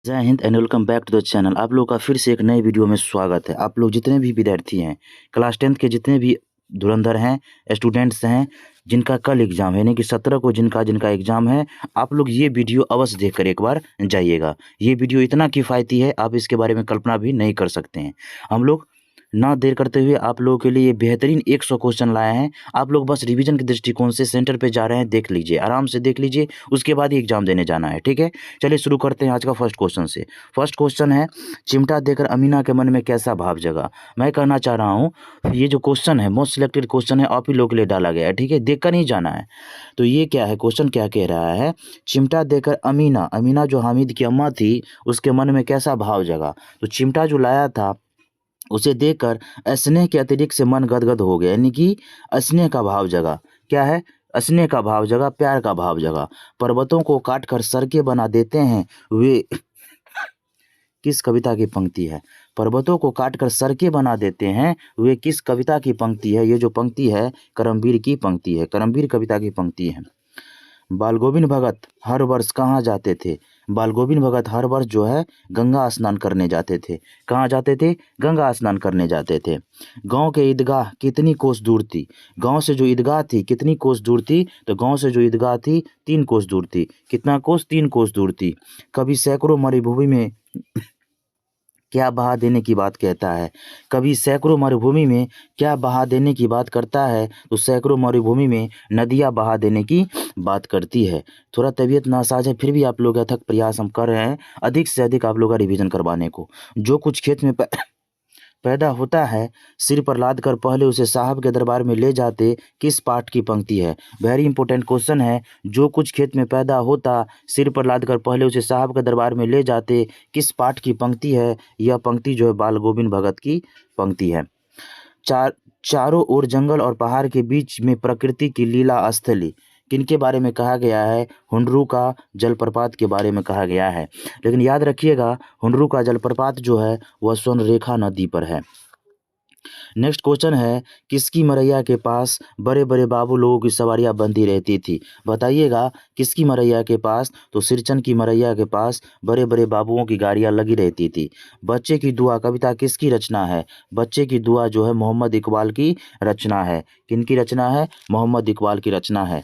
जय हिंद and welcome back to the channel. आप लोगों का फिर से एक नए वीडियो में स्वागत है। आप लोग जितने भी विद्यार्थी हैं, क्लास 10th के जितने भी धुरंधर हैं, स्टूडेंट्स हैं, जिनका कल एग्ज़ाम है, यानी कि 17 को जिनका जिनका एग्ज़ाम है, आप लोग ये वीडियो अवश्य देखकर एक बार जाइएगा। ये वीडियो इतना किफ़ायती है, आप इसके बारे में कल्पना भी नहीं कर सकते हैं। हम लोग ना देर करते हुए आप लोगों के लिए बेहतरीन 100 क्वेश्चन लाए हैं। आप लोग बस रिवीजन के दृष्टिकोण से सेंटर पे जा रहे हैं, देख लीजिए, आराम से देख लीजिए, उसके बाद ही एग्ज़ाम देने जाना है, ठीक है? चलिए शुरू करते हैं आज का फर्स्ट क्वेश्चन से। फर्स्ट क्वेश्चन है, चिमटा देकर अमीना के मन में कैसा भाव जगा? मैं कहना चाह रहा हूँ, ये जो क्वेश्चन है मोस्ट सिलेक्टेड क्वेश्चन है, आप ही लोग के लिए डाला गया है, ठीक है? देखकर नहीं जाना है। तो ये क्या है, क्वेश्चन क्या कह रहा है? चिमटा देकर अमीना, अमीना जो हामिद की अम्मा थी, उसके मन में कैसा भाव जगा? तो चिमटा जो लाया था, उसे देखकर स्नेह के अतिरिक्त से मन गदगद हो गया, यानी कि स्नेह का भाव जगा। क्या है? स्नेह का भाव जगा, प्यार का भाव जगा। पर्वतों को काटकर सड़कें बना देते हैं वे किस कविता की पंक्ति है? पर्वतों को काटकर सड़कें बना देते हैं वे किस कविता की पंक्ति है? ये जो पंक्ति है करमवीर की पंक्ति है, करमवीर कविता की पंक्ति है। बाल गोविंद भगत हर वर्ष कहाँ जाते थे? बाल गोविंद भगत हर वर्ष जो है गंगा स्नान करने जाते थे। कहाँ जाते थे? गंगा स्नान करने जाते थे। गांव के ईदगाह कितनी कोस दूर थी? गांव से जो ईदगाह थी कितनी कोस दूर थी? तो गांव से जो ईदगाह थी 3 कोस दूर थी। कितना कोस? 3 कोस दूर थी। कभी सैकड़ों मरुभूमि में क्या बहा देने की बात कहता है? कभी सैकड़ों मरुभूमि में क्या बहा देने की बात करता है? तो सैकड़ों मरुभूमि में नदियाँ बहा देने की बात करती है। थोड़ा तबीयत नासाज है, फिर भी आप लोग अथक प्रयास हम कर रहे हैं अधिक से अधिक आप लोग का रिवीजन करवाने को। जो कुछ खेत में पैदा होता है, सिर पर लाद कर पहले उसे साहब के दरबार में ले जाते, किस पाठ की पंक्ति है? वेरी इंपॉर्टेंट क्वेश्चन है। जो कुछ खेत में पैदा होता, सिर पर लाद कर पहले उसे साहब के दरबार में ले जाते, किस पाठ की पंक्ति है? यह पंक्ति जो है बाल गोविंद भगत की पंक्ति है। चारों ओर जंगल और पहाड़ के बीच में प्रकृति की लीला स्थली किनके बारे में कहा गया है? हुंडरू का जलप्रपात के बारे में कहा गया है। लेकिन याद रखिएगा, हुंडरू का जलप्रपात जो है वह स्वर्णरेखा नदी पर है। नेक्स्ट क्वेश्चन है, किसकी मरैया के पास बड़े बड़े बाबू लोगों की सवारियां बंधी रहती थी? बताइएगा, किसकी मरैया के पास? तो सिरचन की मरैया के पास बड़े बड़े बाबुओं की गाड़ियां लगी रहती थी। बच्चे की दुआ कविता किसकी रचना है? बच्चे की दुआ जो है मोहम्मद इकबाल की रचना है। किनकी रचना है? मोहम्मद इकबाल की रचना है।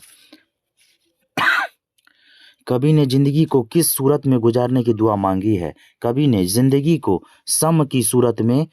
कवि ने जिंदगी को किस सूरत में गुजारने की दुआ मांगी है? कवि ने जिंदगी को सम की सूरत में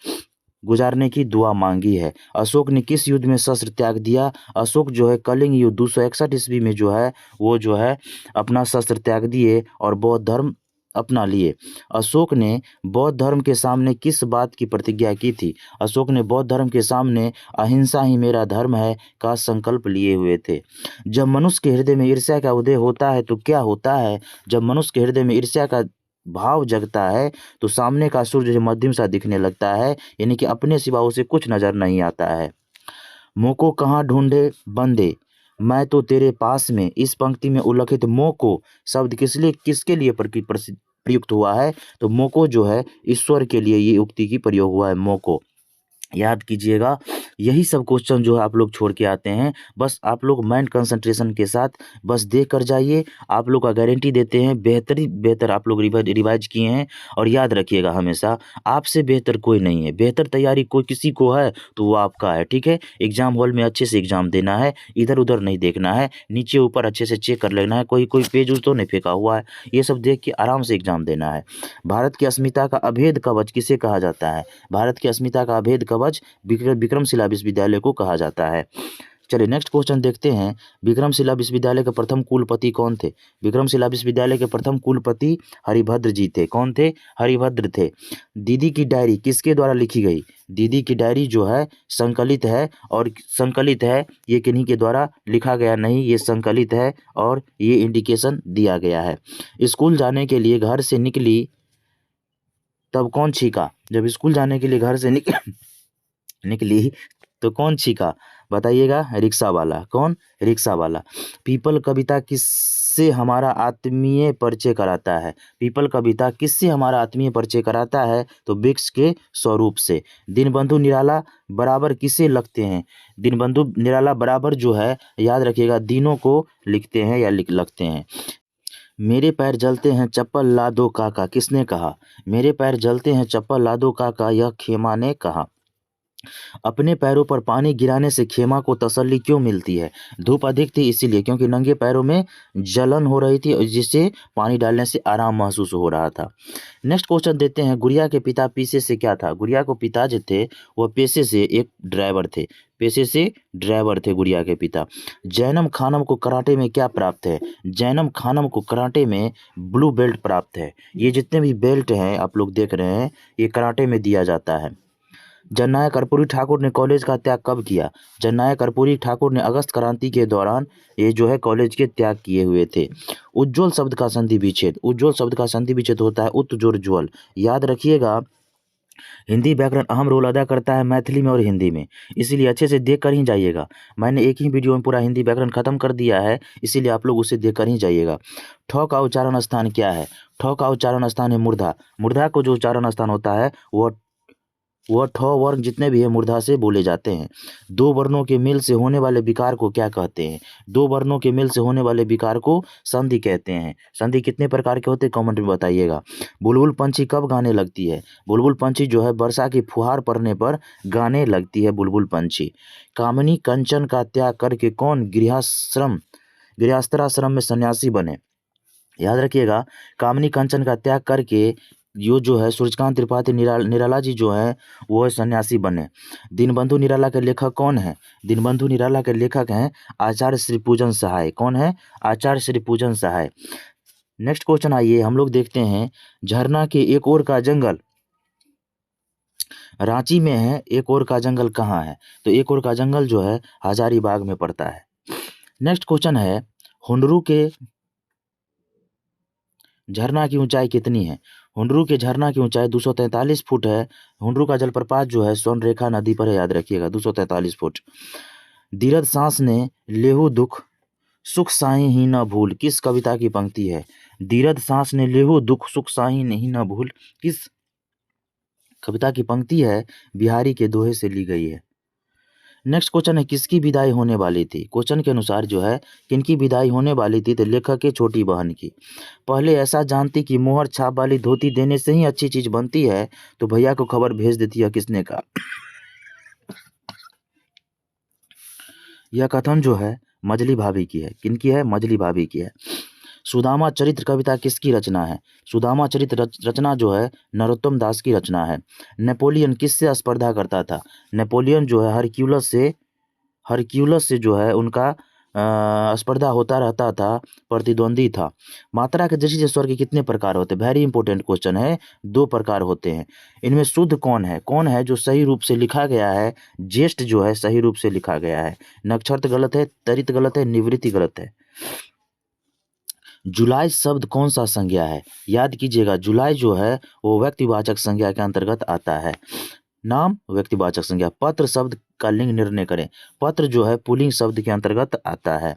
गुजारने की दुआ मांगी है। अशोक ने किस युद्ध में शस्त्र त्याग दिया? अशोक जो है कलिंग युद्ध 261 ईस्वी में जो है वो जो है अपना शस्त्र त्याग दिए और बौद्ध धर्म अपना लिए। अशोक ने बौद्ध धर्म के सामने किस बात की प्रतिज्ञा की थी? अशोक ने बौद्ध धर्म के सामने अहिंसा ही मेरा धर्म है का संकल्प लिए हुए थे। जब मनुष्य के हृदय में ईर्ष्या का उदय होता है तो क्या होता है? जब मनुष्य के हृदय में ईर्ष्या का भाव जगता है तो सामने का सूर्य जो मध्यम सा दिखने लगता है, यानी कि अपने सिवा उसे कुछ नजर नहीं आता है। मोको कहाँ ढूंढे बंदे, मैं तो तेरे पास में। इस पंक्ति में उल्लिखित मोको शब्द किसके लिए प्रयुक्त हुआ है? तो मोको जो है ईश्वर के लिए ये उक्ति की प्रयोग हुआ है, मोको। याद कीजिएगा, यही सब क्वेश्चन जो है आप लोग छोड़ के आते हैं। बस आप लोग माइंड कंसंट्रेशन के साथ बस देख कर जाइए। आप लोग का गारंटी देते हैं बेहतर आप लोग रिवाइज किए हैं। और याद रखिएगा, हमेशा आपसे बेहतर कोई नहीं है। बेहतर तैयारी कोई किसी को है तो वो आपका है, ठीक है? एग्जाम हॉल में अच्छे से एग्जाम देना है, इधर उधर नहीं देखना है, नीचे ऊपर अच्छे से चेक कर लेना है, कोई पेज उज तो नहीं फेंका हुआ है। ये सब देख के आराम से एग्जाम देना है। भारत की अस्मिता का अभेद कवच किसे कहा जाता है? भारत की अस्मिता का अभेद कवच विक्रमशिला विश्वविद्यालय को कहा जाता है। चलिए नेक्स्ट क्वेश्चन देखते हैं। विक्रमशिला विश्वविद्यालय के प्रथम कुलपति कौन थे? विक्रमशिला विश्वविद्यालय के प्रथम कुलपति हरिभद्र जी थे। कौन थे? हरिभद्र थे। दीदी की डायरी किसके द्वारा लिखी गई? दीदी की डायरी जो है संकलित है, और संकलित है ये किन्हीं के द्वारा लिखा गया नहीं, ये संकलित है और ये इंडिकेशन दिया गया है। स्कूल जाने के लिए घर से निकली तब कौन छीका? जब स्कूल जाने के लिए घर से निकली तो कौन छीका? बताइएगा, रिक्शा वाला। कौन? रिक्शा वाला। पीपल कविता किससे हमारा आत्मीय परिचय कराता है? पीपल कविता किससे हमारा आत्मीय परिचय कराता है? तो वृक्ष के स्वरूप से। दीनबंधु निराला बराबर किसे लगते हैं? दीनबंधु निराला बराबर जो है, याद रखिएगा, दिनों को लिखते हैं या लगते हैं। मेरे पैर जलते हैं चप्पल ला दो काका, किसने कहा? मेरे पैर जलते हैं चप्पल ला दो काका, यह खेमा ने कहा। अपने पैरों पर पानी गिराने से खेमा को तसल्ली क्यों मिलती है? धूप अधिक थी इसीलिए, क्योंकि नंगे पैरों में जलन हो रही थी, जिससे पानी डालने से आराम महसूस हो रहा था। नेक्स्ट क्वेश्चन देते हैं, गुड़िया के पिता पेशे से क्या था? गुड़िया को पिता जो थे वह पेशे से एक ड्राइवर थे। पेशे से ड्राइवर थे गुड़िया के पिता। जैनम खानम को कराटे में क्या प्राप्त है? जैनम खानम को कराटे में ब्लू बेल्ट प्राप्त है। ये जितने भी बेल्ट हैं आप लोग देख रहे हैं, ये कराटे में दिया जाता है। जननायक कर्पूरी ठाकुर ने कॉलेज का त्याग कब किया? जननायक कर्पूरी ठाकुर ने अगस्त क्रांति के दौरान ये जो है कॉलेज के त्याग किए हुए थे। उज्ज्वल शब्द का संधि विच्छेद, उज्ज्वल शब्द का संधि विच्छेद होता है उत्ज्वल। याद रखिएगा, हिंदी व्याकरण अहम रोल अदा करता है मैथिली में और हिंदी में, इसीलिए अच्छे से देख कर ही जाइएगा। मैंने एक ही वीडियो में पूरा हिंदी व्याकरण खत्म कर दिया है, इसीलिए आप लोग उसे देख कर ही जाइएगा। ठौ का उच्चारण स्थान क्या है? ठौ का उच्चारण स्थान है मूर्धा। मूर्धा को जो उच्चारण स्थान होता है वह ठ वर्ण जितने भी है मूर्धा से बोले जाते हैं। दो वर्णों के मेल से होने वाले विकार को क्या कहते हैं? दो वर्णों के मेल से होने वाले विकार को संधि कहते हैं। संधि कितने प्रकार के होते हैं कमेंट में बताइएगा। बुलबुल पंछी कब गाने लगती है? बुलबुल पंछी जो है वर्षा की फुहार पड़ने पर गाने लगती है बुलबुल पंछी। कामिनी कंचन का त्याग करके कौन गृहस्थाश्रम में सन्यासी बने? याद रखिएगा, कामिनी कंचन का त्याग करके जो है सूर्यकांत त्रिपाठी निराला जी जो है वो सन्यासी बने। दीनबंधु निराला के लेखक कौन है? दीनबंधु निराला के लेखक हैं आचार्य श्री पूजन सहाय। कौन है? आचार्य श्री पूजन सहाय। नेक्स्ट क्वेश्चन आइए हम लोग देखते हैं, झरना के एक ओर का जंगल रांची में है, एक ओर का जंगल कहाँ है? तो एक ओर का जंगल जो है हजारीबाग में पड़ता है। नेक्स्ट क्वेश्चन है, हुंडरू के झरना की ऊंचाई कितनी है? हुंडरू के झरना की ऊंचाई 243 फुट है। हुंडरू का जलप्रपात जो है स्वर्णरेखा नदी पर है, याद रखिएगा 243 फुट। धीरज सांस ने लेहू दुख सुख साही ही न भूल, किस कविता की पंक्ति है? धीरज सांस ने लेहू दुख सुख साही नहीं न भूल, किस कविता की पंक्ति है? बिहारी के दोहे से ली गई है। नेक्स्ट क्वेश्चन है, किसकी विदाई होने वाली थी? क्वेश्चन के अनुसार जो है किनकी विदाई होने वाली थी? तो लेखक के छोटी बहन की। पहले ऐसा जानती कि मोहर छाप वाली धोती देने से ही अच्छी चीज बनती है, तो भैया को खबर भेज देती है, किसने कहा? यह कथन जो है मजली भाभी की है। किनकी है? मजली भाभी की है। सुदामा चरित्र कविता किसकी रचना है? सुदामा चरित्र रचना जो है नरोत्तम दास की रचना है। नेपोलियन किससे स्पर्धा करता था? नेपोलियन जो है हरक्यूलस से जो है उनका स्पर्धा होता रहता था, प्रतिद्वंदी था। मात्रा के जैसे स्वर के कितने प्रकार होते हैं? वेरी इंपॉर्टेंट क्वेश्चन है। 2 प्रकार होते हैं। इनमें शुद्ध कौन है? कौन है जो सही रूप से लिखा गया है? ज्येष्ठ जो है सही रूप से लिखा गया है। नक्षत्र गलत है, तरित गलत है, निवृत्ति गलत है। जुलाई शब्द कौन सा संज्ञा है? याद कीजिएगा, जुलाई जो है वो व्यक्तिवाचक संज्ञा के अंतर्गत आता है। नाम व्यक्तिवाचक संज्ञा। पत्र शब्द का लिंग निर्णय करें। पत्र जो है पुल्लिंग शब्द के अंतर्गत आता है।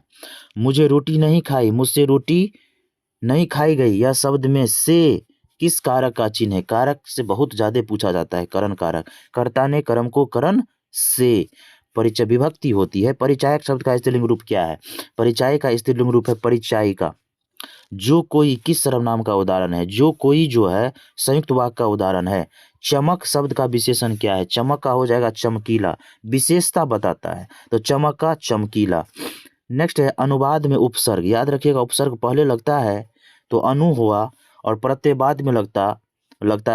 मुझे रोटी नहीं खाई, मुझसे रोटी नहीं खाई गई, यह शब्द में से किस कारक का चिन्ह है? कारक से बहुत ज्यादा पूछा जाता है। करण कारक। कर्ता ने कर्म को करण से। परिचय विभक्ति होती है। परिचायक शब्द का स्त्रीलिंग रूप क्या है? परिचायक का स्त्रीलिंग रूप है परिचायिका। जो कोई किस सर्वनाम का उदाहरण है? जो कोई जो है संयुक्त वाक्य का उदाहरण है। चमक शब्द का विशेषण क्या है? चमक का हो जाएगा चमकीला, विशेषता बताता है, तो चमक का चमकीला। नेक्स्ट है अनुवाद में उपसर्ग। याद रखिएगा, उपसर्ग पहले लगता है तो अनु हुआ और प्रत्यय बाद में लगता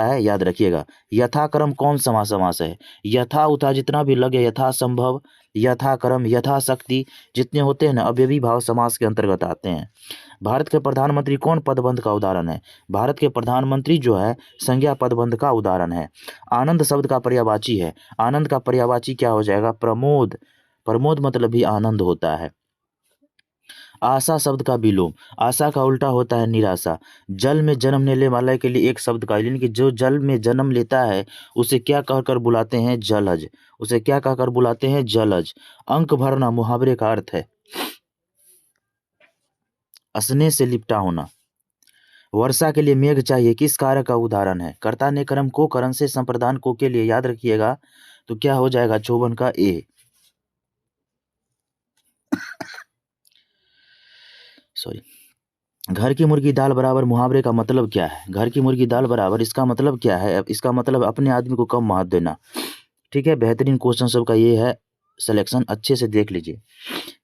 है, याद रखिएगा। यथाक्रम कौन समास है? यथा उथा जितना भी लगे, यथा संभव, यथाक्रम, यथाशक्ति जितने होते हैं ना अव्ययी भाव समास के अंतर्गत आते हैं। भारत के प्रधानमंत्री कौन पदबंध का उदाहरण है? भारत के प्रधानमंत्री जो है संज्ञा पदबंध का उदाहरण है। आनंद शब्द का पर्यायवाची है। आनंद का पर्यायवाची क्या हो जाएगा? प्रमोद। प्रमोद मतलब भी आनंद होता है। आशा शब्द का विलोम। आशा का उल्टा होता है निराशा। जल में जन्म लेने वाले के लिए एक शब्द का, यानी कि जो जल में जन्म लेता है उसे क्या कहकर बुलाते हैं? जलज। उसे क्या कहकर बुलाते हैं? जलज। अंक भरना मुहावरे का अर्थ है असने से लिपटा होना। वर्षा के लिए मेघ चाहिए, किस कारक का उदाहरण है? कर्ता ने कर्म को करण से संप्रदान को के लिए, याद रखिएगा, तो क्या हो जाएगा? चौवन का ए। सॉरी। घर की मुर्गी दाल बराबर मुहावरे का मतलब क्या है? घर की मुर्गी दाल बराबर, इसका मतलब क्या है? इसका मतलब अपने आदमी को कम महत्व देना। ठीक है, बेहतरीन क्वेश्चन सबका ये है सिलेक्शन, अच्छे से देख लीजिए।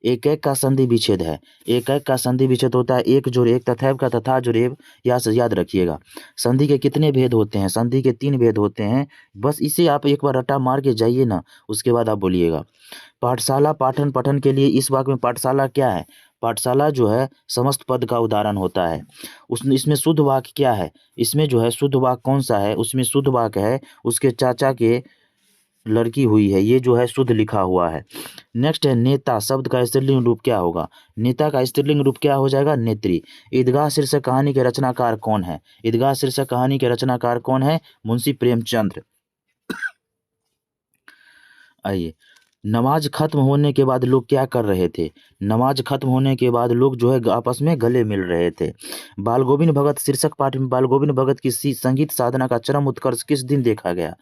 एक एक का संधि विच्छेद है। एक एक का संधि विच्छेद होता है एक जोड़ एक, तथैव का तथा जोड़ एव, याद रखिएगा। संधि के कितने भेद होते हैं? संधि के 3 भेद होते हैं। बस इसे आप एक बार रट्टा मार के जाइए ना, उसके बाद आप बोलिएगा। पाठशाला पाठन पठन के लिए इस वाक्य में पाठशाला क्या है? पाठशाला जो है समस्त पद का उदाहरण होता है। उसमें इसमें शुद्ध वाक्य क्या है? इसमें जो है शुद्ध वाक्य कौन सा है? उसमें शुद्ध वाक्य है उसके चाचा के लड़की हुई है, ये जो है शुद्ध लिखा हुआ है। नेक्स्ट है नेता शब्द का स्त्रीलिंग रूप क्या होगा? नेता का स्त्रीलिंग रूप क्या हो जाएगा? नेत्री। ईदगाह शीर्षक कहानी के रचनाकार कौन है? ईदगाह शीर्षक कहानी के रचनाकार कौन है? मुंशी प्रेमचंद्र। आइए, नमाज खत्म होने के बाद लोग क्या कर रहे थे? नमाज खत्म होने के बाद लोग जो है आपस में गले मिल रहे थे। बाल गोविंद भगत शीर्षक पाठ में बाल गोविंद भगत की संगीत साधना का चरम उत्कर्ष किस दिन देखा गया?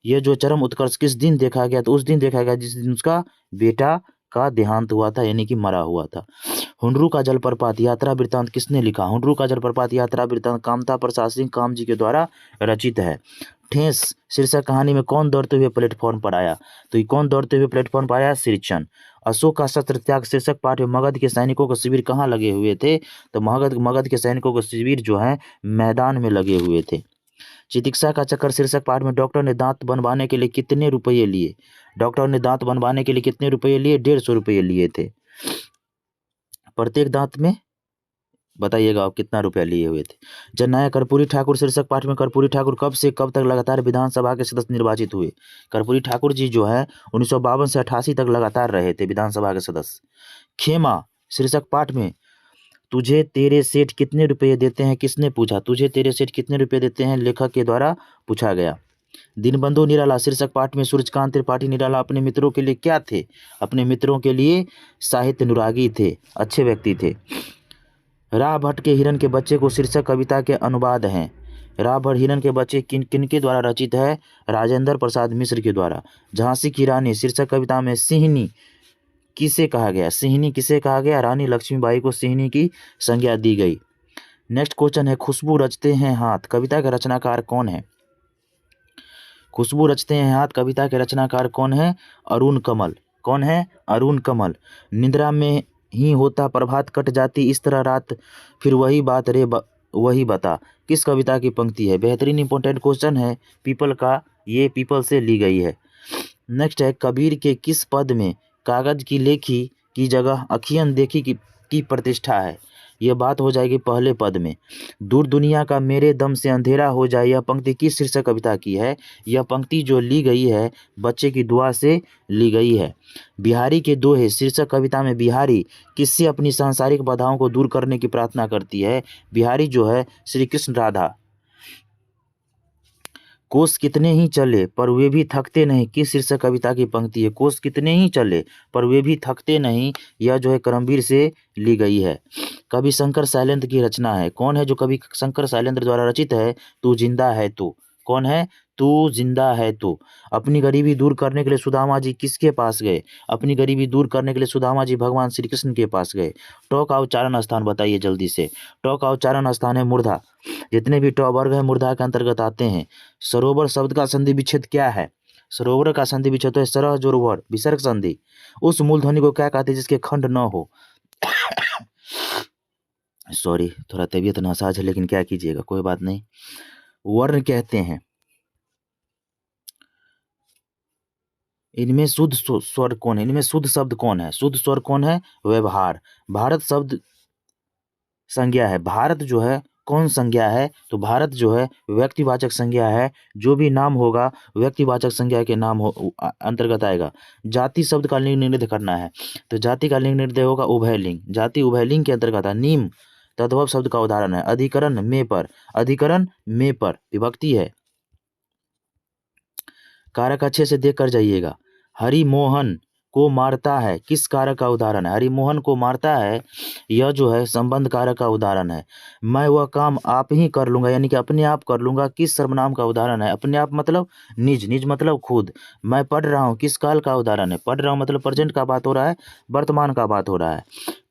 ये जो चरम उत्कर्ष किस दिन देखा गया? तो उस दिन देखा गया जिस दिन उसका बेटा का देहांत हुआ था, यानी कि मरा हुआ था। हुंडरू का जलप्रपात यात्रा वृत्तांत किसने लिखा? हुंडरू का जलप्रपात यात्रा वृत्तांत कामता प्रसाद सिंह कामजी के द्वारा रचित है। ठेस शीर्षक कहानी में कौन दौड़ते हुए प्लेटफॉर्म पर आया? तो ये कौन दौड़ते हुए प्लेटफॉर्म पर आया? श्रीचंद। अशोक का शस्त्र त्याग शीर्षक पाठ में मगध के सैनिकों के शिविर कहाँ लगे हुए थे? तो मगध के सैनिकों के शिविर जो है मैदान में लगे हुए थे। चिकित्सा का चक्कर शीर्षक पाठ में डॉक्टर ने दांत बनवाने के लिए कितने रुपये लिए? डॉक्टर ने दांत बनवाने के लिए कितने रुपये लिए? 150 रुपये लिए थे। प्रत्येक दांत में बताइएगा आप कितना रुपया लिए हुए थे। जननायक कर्पूरी ठाकुर शीर्षक पाठ में कर्पूरी ठाकुर कब से कब तक लगातार विधानसभा के सदस्य निर्वाचित हुए? कर्पूरी ठाकुर जी जो है 1952 से 88 तक लगातार रहे थे विधानसभा के सदस्य। खेमा शीर्षक पाठ में तुझे तेरे सेठ कितने रुपये देते हैं किसने पूछा? तुझे तेरे सेठ कितने रुपये देते हैं लेखक के द्वारा पूछा गया। दीनबंधु निराला शीर्षक पाठ में सूर्यकांत त्रिपाठी निराला अपने मित्रों के लिए क्या थे? अपने मित्रों के लिए साहित्य अनुरागी थे, अच्छे व्यक्ति थे। राह भट्ट के हिरण के बच्चे को शीर्षक कविता के अनुवाद हैं। राह भट्ट हिरण के बच्चे किनके द्वारा रचित है? राजेंद्र प्रसाद मिश्र के द्वारा। झांसी की रानी शीर्षक कविता में सिंहनी किसे कहा गया? सिंहनी किसे कहा गया? रानी लक्ष्मीबाई को सिंहनी की संज्ञा दी गई। नेक्स्ट क्वेश्चन है खुशबू रचते हैं हाथ कविता के रचनाकार कौन है? खुशबू रचते हैं हाथ कविता के रचनाकार कौन है? अरुण कमल। कौन है? अरुण कमल। निद्रा में ही होता प्रभात कट जाती इस तरह रात फिर वही बात रे वही बता, किस कविता की पंक्ति है? बेहतरीन इंपॉर्टेंट क्वेश्चन है पीपल का, ये पीपल से ली गई है। नेक्स्ट है कबीर के किस पद में कागज की लेखी की जगह अखियन देखी की प्रतिष्ठा है? यह बात हो जाएगी पहले पद में। दूर दुनिया का मेरे दम से अंधेरा हो जाए, यह पंक्ति किस शीर्षक कविता की है? यह पंक्ति जो ली गई है बच्चे की दुआ से ली गई है। बिहारी के दोहे शीर्षक कविता में बिहारी किससे अपनी सांसारिक बाधाओं को दूर करने की प्रार्थना करती है? बिहारी जो है श्री कृष्ण राधा। कोस कितने ही चले पर वे भी थकते नहीं, किस शीर्षक कविता की पंक्ति है? कोस कितने ही चले पर वे भी थकते नहीं, यह जो है करमवीर से ली गई है। कवि शंकर शैलेंद्र की रचना है। कौन है जो कवि शंकर शैलेंद्र द्वारा रचित है? तू जिंदा है तू। कौन है? तू जिंदा है तू। अपनी गरीबी दूर करने के लिए सुदामा जी किसके पास गए? अपनी गरीबी दूर करने के लिए सुदामा जी भगवान श्री कृष्ण के पास गए। टॉ का उच्चारण स्थान बताइए जल्दी से। टॉ का उच्चारण स्थान है मूर्धा। जितने भी टॉ वर्ग है मूर्धा के अंतर्गत आते हैं। सरोवर शब्द का संधि विच्छेद क्या है? सरोवर का संधि विच्छेद है सरह जोरवर विसर्ग संधि। उस मूल ध्वनि को क्या कहते हैं जिसके खंड न हो? सॉरी, थोड़ा तबीयत नासाज है लेकिन क्या कीजिएगा, कोई बात नहीं। वर्ण कहते हैं। इनमें शुद्ध स्वर कौन है? इनमें शुद्ध शब्द कौन है? शुद्ध स्वर कौन है? व्यवहार। भारत शब्द संज्ञा है। भारत जो है कौन संज्ञा है? तो भारत जो है व्यक्तिवाचक संज्ञा है। जो भी नाम होगा व्यक्तिवाचक संज्ञा के नाम अंतर्गत आएगा। जाति शब्द का लिंग निर्णय करना है तो जाति का लिंग निर्णय होगा उभयलिंग। जाति उभयलिंग के अंतर्गत है। नीम तद्भव शब्द का उदाहरण है। अधिकरण में पर, अधिकरण में पर विभक्ति है। कारक अच्छे से देख कर जाइएगा। हरिमोहन को मारता है किस कारक का उदाहरण है? हरिमोहन को मारता है यह जो है संबंध कारक का उदाहरण है। मैं वह काम आप ही कर लूंगा यानी कि अपने आप कर लूंगा किस सर्वनाम का उदाहरण है? अपने आप मतलब निज, निज मतलब खुद। मैं पढ़ रहा हूँ किस काल का उदाहरण है? पढ़ रहा हूँ मतलब प्रेजेंट का बात हो रहा है, वर्तमान का बात हो रहा है।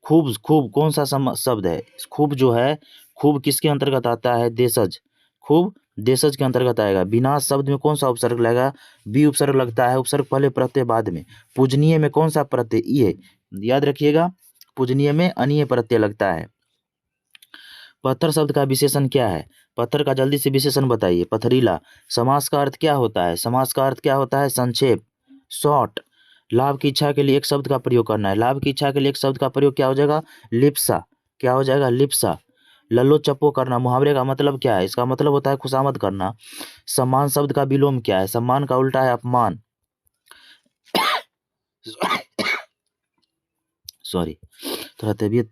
खूब खूब कौन सा शब्द है? खूब जो है, खूब किसके अंतर्गत आता है? देशज। खूब देशज के अंतर्गत आएगा। विनाश शब्द में कौन सा उपसर्ग लगेगा? बी उपसर्ग लगता है। उपसर्ग पहले प्रत्यय बाद में। पूजनीय में कौन सा प्रत्यय? ई। याद रखिएगा, पूजनीय में अनीय प्रत्यय लगता है। पत्थर शब्द का विशेषण क्या है? पत्थर का जल्दी से विशेषण बताइए। पथरीला। समास का अर्थ क्या होता है? समास का अर्थ क्या होता है? संक्षेप, शॉर्ट। लाभ की इच्छा के लिए एक शब्द का प्रयोग करना है। लाभ की इच्छा के लिए एक शब्द का प्रयोग क्या हो जाएगा? लिप्सा। क्या हो जाएगा? लिप्सा। लल्लो चप्पो करना, मुहावरे का मतलब क्या है? इसका मतलब होता है खुशामद करना। सम्मान शब्द का विलोम क्या है? सम्मान का उल्टा है अपमान। सॉरी, थोड़ा तबीयत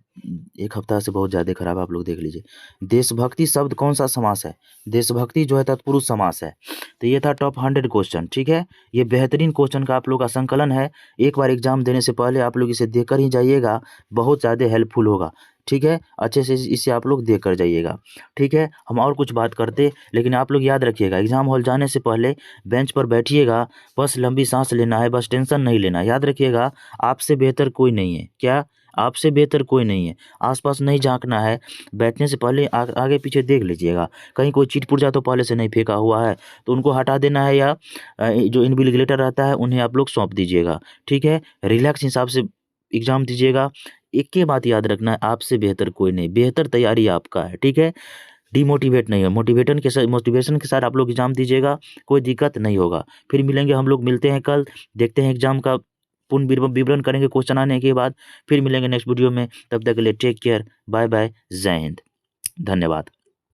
एक हफ्ता से बहुत ज़्यादा खराब है, आप लोग देख लीजिए। देशभक्ति शब्द कौन सा समास है? देशभक्ति जो है तत्पुरुष समास है। तो ये था टॉप 100 क्वेश्चन, ठीक है। ये बेहतरीन क्वेश्चन का आप लोग का संकलन है। एक बार एग्जाम देने से पहले आप लोग इसे देकर ही जाइएगा, बहुत ज़्यादा हेल्पफुल होगा, ठीक है। अच्छे से इसे आप लोग देख कर जाइएगा, ठीक है। हम और कुछ बात करते, लेकिन आप लोग याद रखिएगा, एग्जाम हॉल जाने से पहले बेंच पर बैठिएगा, बस लंबी सांस लेना है, बस टेंशन नहीं लेना। याद रखिएगा, आपसे बेहतर कोई नहीं है। क्या? आपसे बेहतर कोई नहीं है। आसपास नहीं झांकना है, बैठने से पहले आगे पीछे देख लीजिएगा, कहीं कोई चीट पुर्जा तो पहले से नहीं फेंका हुआ है, तो उनको हटा देना है, या जो इन्विजिलेटर रहता है उन्हें आप लोग सौंप दीजिएगा, ठीक है। रिलैक्स हिसाब से एग्जाम दीजिएगा। एक ही बात याद रखना है, आपसे बेहतर कोई नहीं, बेहतर तैयारी आपका है, ठीक है। डिमोटिवेट नहीं है, मोटिवेशन के साथ आप लोग एग्जाम दीजिएगा, कोई दिक्कत नहीं होगा। फिर मिलेंगे, हम लोग मिलते हैं कल, देखते हैं एग्जाम का पूर्ण विवरण करेंगे क्वेश्चन आने के बाद। फिर मिलेंगे नेक्स्ट वीडियो में, तब तक के लिए टेक केयर, बाय बाय, जय हिंद, धन्यवाद।